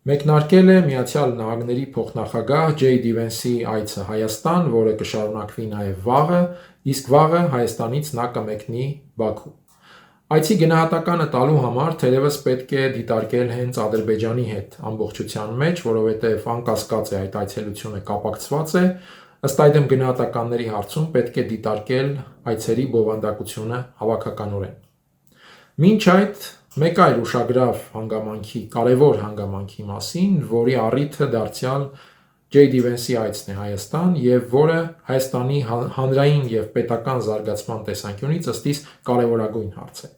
Մեկնարկել է Միացյալ Նահանգների փոխնախագահ Ջեյ Դ. Վենսի այցը Հայաստան, որը կշարունակվի նաև վաղը, իսկ վաղը Հայաստանից նա կմեկնի Բաքու։ Այցի գնահատականը տալու համար թերևս պետք է դիտարկել հենց Ադրբեջանի հետ ամբողջության մեջ, որովհետև անկասկած է այդ այցելությունը կապակցված է, ըստ այդմ գնահատականների հարցում պետք է դիտարկել այցերի բովանդակությունը հավաքականորեն։ Մինչ այդ մեկ այլ ուշագրավ կարևոր հանգամանքի մասին, որի առիթը դարձյալ Ջեյ Դ. Վենսի այցն է Հայաստան և որը Հայաստանի հանրային և պետական զարգացման տեսանկյունից ըստ իս կարևորագույն հարց է։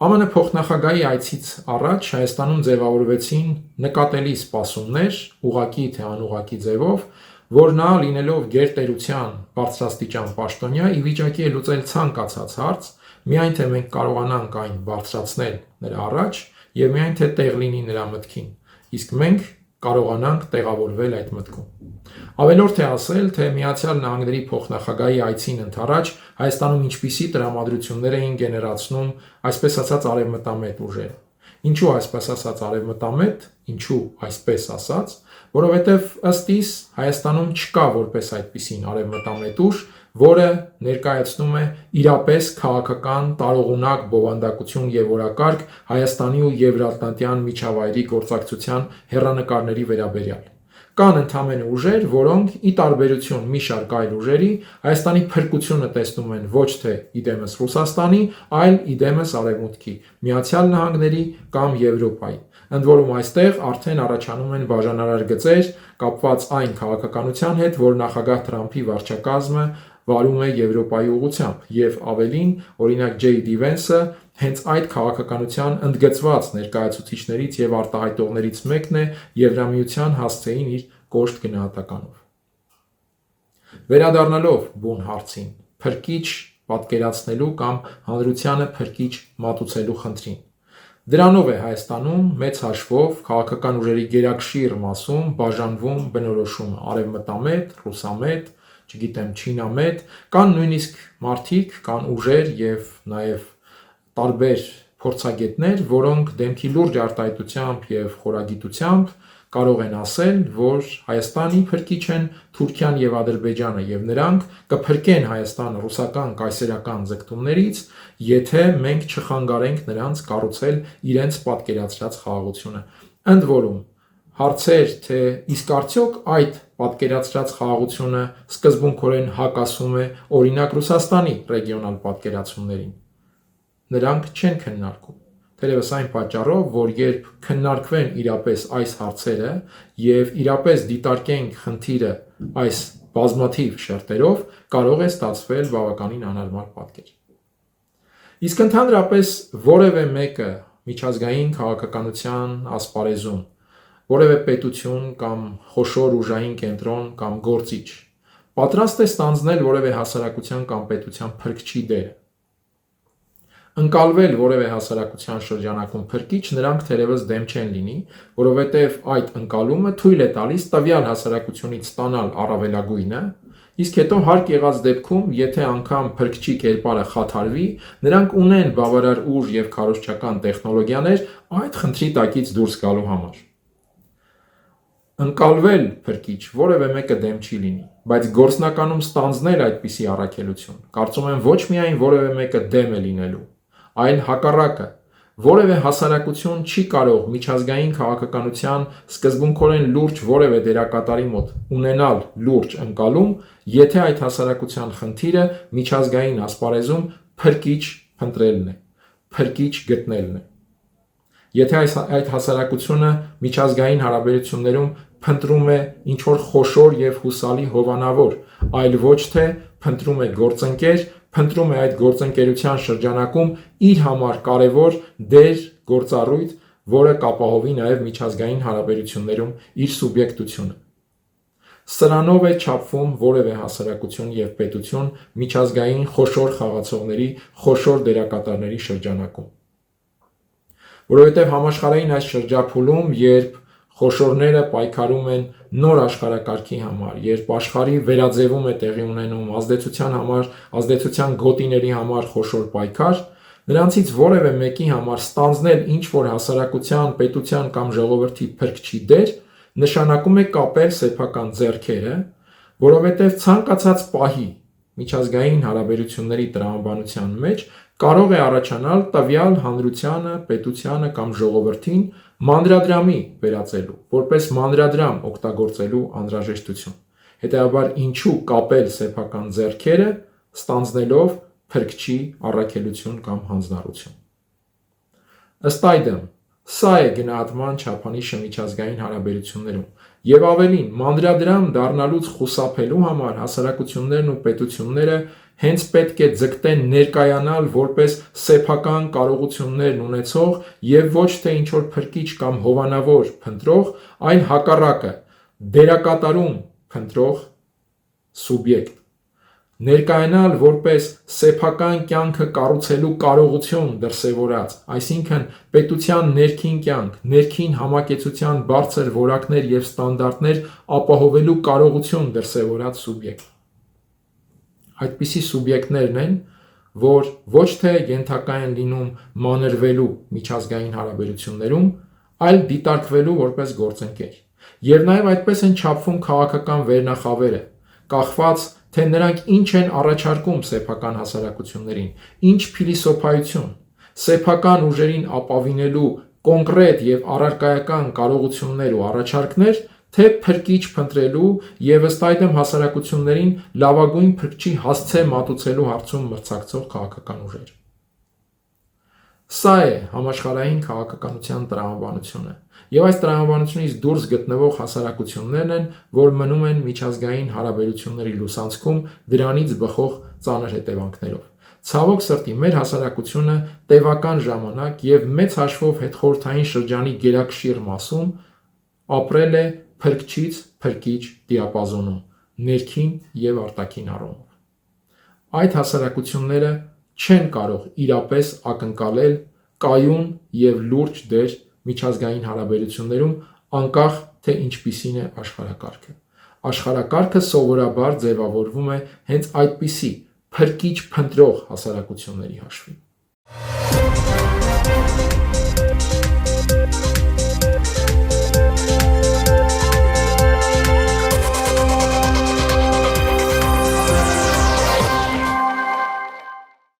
ԱՄՆ փոխնախագահի այցից առաջ Հայաստանում ձևավորվեցին նկատելի սպասումներ, ուղղակի թե անուղղակի ձևով, որ նա լինելով գերտերության բարձրաստիճան պաշտոնյա ի վիճակի է լուծել ցանկացած հարց, միայն թե մենք կարողանանք այն բարձրացնել նրա առաջ և միայն թե տեղ լինի նրա մտքին, իսկ մենք կարողանանք տեղավորվել այդ մտքում։ Ավելորդ է ասել, թե Միացյալ Նահանգների փոխնախագահի այցին ընդառաջ Հայաստանում ինչպիսի տրամադրություններ էին գեներացնում այսպես ասած արևմտամետ ուժերը։ Ինչու այսպես ասած արևմտամետ, ինչու այսպես ասած, որովհետև ըստ իս Հայաստանում չկա որպես այդպիսին արևմտամետ ուժ, որը ներկայացնում է իրապես քաղաքական տարողունակ բովանդակություն և օրակարգ Հայաստանի ու Եվրատլանտյան միջավայրի գործակցության հեռանկարների վերաբերյալ։ Կան ընդամենը ուժեր, որոնք ի տարբերություն մի շարք այլ ուժերի Հայաստանի փրկությունը տեսնում են ոչ թե իդեմս Ռուսաստանի, այլ իդեմս Արևմուտքի, Միացյալ Նահանգների կամ Եվրոպայի։ Ընդ որում այստեղ արդեն առաջանում են բաժանարար գծեր կապված այն քաղաքականության հետ, որ նախագահ Թրամփի վարչակազմը վարում է Եվրոպայի ուղղությամբ, և ավելին, օրինակ Ջեյ Դ. Վենսը հենց այդ քաղաքականության ընդգծված ներկայացուցիչներից և արտահայտողներից մեկն է Եվրամիության հասցեին իր կոշտ գնահատականով։ Վերադառնալով բուն հարցին, փրկիչ պատկերացնելու կամ հանրությանը փրկիչ մատուցելու խնդրին։ Դրանով է Հայաստանում մեծ հաշվով քաղաքական ուժերի գերակշիռ մասում բաժանվում բնորոշումը արևմտամետ, ռուսամետ, չինամետ, կան նույնիսկ մարդիկ, կան ուժեր և նաև տարբեր փորձագետներ, որոնք դեմքի լուրջ արտահայտությամբ և խորագիտությամբ կարող են ասել, որ Հայաստանի փրկիչ են Թուրքիան և Ադրբեջանը և նրանք կփրկեն Հայաստանը ռուսական կայսերական ձգտումներից, եթե մենք չխանգարենք նրանց կառուցել իրենց պատկերացրած խաղաղությունը։ Ընդ որում, հարցեր, թե իսկ արդյոք այդ պատկերացրած խաղաղությունը սկզբունքորեն հակասում է օրինակ Ռուսաստանի ռեգիոնալ պատկերացումներին, նրանք չեն քննարկում։ Թերևս այն պատճառով, որ երբ քննարկվեն իրապես այս հարցերը և իրապես դիտարկենք խնդիրը այս բազմաթիվ շերտերով, կարող է ստացվել բավականին անհարմար պատկեր։ Իսկ ընդհանրապես որևէ մեկը միջազգային քաղաքականության ասպարեզում, որևէ պետություն կամ խոշոր ուժային կենտրոն կամ գործիչ պատրաստ է ստանձնել որևէ հասարակության կամ պետության փրկչի դերը։ Ընկալվել որևէ հասարակության շրջանակում փրկիչ նրանք թերևս դեմ չեն լինի, որովհետև այդ ընկալումը թույլ է տալիս տվյալ հասարակությունից ստանալ առավելագույնը, իսկ հետո հարկ եղած դեպքում, եթե անգամ փրկչի կերպարը խաթարվի, նրանք ունեն բավարար ուժ և քարոզչական տեխնոլոգիաներ այդ խնդրի տակից դուրս գալու համար։ Ընկալվել փրկիչ որևէ մեկը դեմ չի լինի, բայց գործնականում ստանձնել այդպիսի առաքելություն, կարծում եմ ոչ միայն որևէ մեկը դեմ է լինելու, այլ հակառակը, որևէ հասարակություն չի կարող միջազգային քաղաքականության սկզբունքորեն լուրջ որևէ դերակատարի մոտ ունենալ լուրջ ընկալում, եթե այդ հասարակության խնդիրը միջազգային ասպարեզում փրկիչ փնտրելն է, փրկիչ գտնելն է։ Եթե այդ հասարակությունը միջազգային հարաբերություններում փնտրում է ինչ-որ խոշոր և հուսալի հովանավոր, այլ ոչ թե փնտրում է գործընկեր, փնտրում է այդ գործընկերության շրջանակում իր համար կարևոր դեր, գործառույթ, որը կապահովի նաև միջազգային հարաբերություններում իր սուբյեկտությունը։ Սրանով է չափվում որևէ հասարակություն և պետություն միջազգային խոշոր խաղացողների, խոշոր դերակատարների շրջանակում։ Որովհետև համաշխարհային այս շրջափուլում, երբ խոշորները պայքարում են նոր աշխարհակարգի համար, երբ աշխարհի վերաձևում է տեղի ունենում ազդեցության գոտիների համար խոշոր պայքար, Նրանցից որևէ մեկի համար ստանձնել ինչ-որ հասարակության, պետության կամ ժողովրդի փրկչի դեր նշանակում է կապել սեփական ձեռքերը, որովհետև ցանկացած պահի միջազգային հարաբերությունների տրամաբանության մեջ կարող է առաջանալ տվյալ հանրությանը, պետությանը կամ ժողովրդին մանրադրամի վերածելու, որպես մանրադրամ օգտագործելու անհրաժեշտություն։ Հետևաբար ինչու կապել սեփական ձեռքերը, ստանձնելով փրկչի առաքելություն կամ հանձնառություն։ Ըստ այդմ, սա է գնահատման չափանիշը միջազգային հարաբերություններում, եւ ավելին, մանրադրամ դառնալուց խուսափելու համար հասարակություններն ու պետությունները հենց պետք է ձգտեն ներկայանալ որպես սեփական կարողություններ ունեցող եւ ոչ թե ինչ-որ փրկիչ կամ հովանավոր փնտրող, այլ հակառակը, դերակատարում փնտրող սուբյեկտ, ներկայանալ որպես սեփական կյանքը կառուցելու կարողություն դրսևորած, այսինքն պետության ներքին կյանք, ներքին համակեցության բարձր որակներ եւ ստանդարտներ ապահովելու կարողություն դրսևորած սուբյեկտ։ Այդպիսի սուբյեկտներն են, որ ոչ թե ենթակա են լինում մանրվելու միջազգային հարաբերություններում, այլ դիտարկվելու որպես գործընկեր։ Եվ նաև այդպես են չափվում քաղաքական վերնախավերը, կախված թե նրանք ինչ են առաջարկում սեփական հասարակություններին, ինչ փիլիսոփայություն, սեփական ուժերին ապավինելու կոնկրետ եւ առարկայական կարողություններ ու առաջարկներ, թե փրկիչ փնտրելու եւ ըստ այդմ հասարակություններին լավագույն փրկչի հասցե մատուցելու հարցում մրցակցող քաղաքական ուժեր։ Սա է համաշխարհային քաղաքականության տրամաբանությունը, եւ այս տրամաբանությունից դուրս գտնվող հասարակություններն են, որ մնում են միջազգային հարաբերությունների լուսանցքում դրանից բխող ծանր հետևանքներով։ Ցավոք սրտի, մեր հասարակությունը տևական ժամանակ եւ մեծ հաշվով հետխորհրդային շրջանի գերակշիռ մասում ապրել է փրկչից փրկիչ դիապազոնում, ներքին եւ արտաքին առումով։ Այդ հասարակությունները չեն կարող իրապես ակնկալել կայուն եւ լուրջ դեր միջազգային հարաբերություններում, անկախ թե ինչպիսին է աշխարհակարգը։ Աշխարհակարգը սովորաբար ձևավորվում է հենց այդպիսի փրկիչ փնտրող հասարակությունների հաշվին։